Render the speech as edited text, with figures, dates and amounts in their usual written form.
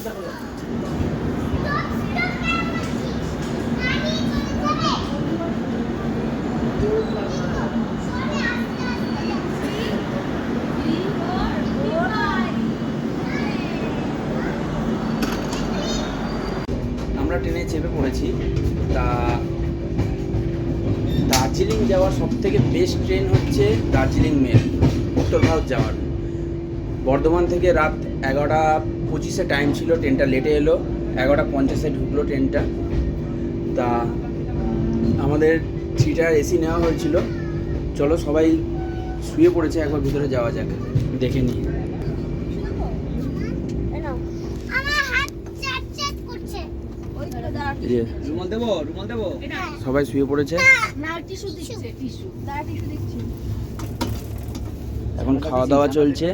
আমরা ট্রেনে চেপে পড়েছি। তা দার্জিলিং যাওয়ার সবথেকে বেস্ট ট্রেন হচ্ছে দার্জিলিং মেল, উত্তর ভারত যাওয়ার। বর্ধমান থেকে রাত 11:25 টাইম ছিল, ট্রেনটা লেটে এলো, 11:50 ঢুকলো ট্রেনটা। তা আমাদের থিয়েটার এসি নেওয়া হয়েছিল। চলো সবাই শুয়ে পড়েছে, একবার ভিতরে যাওয়া যাক, দেখে নিই। সবাই শুয়ে পড়েছে, এখন খাওয়া দাওয়া চলছে।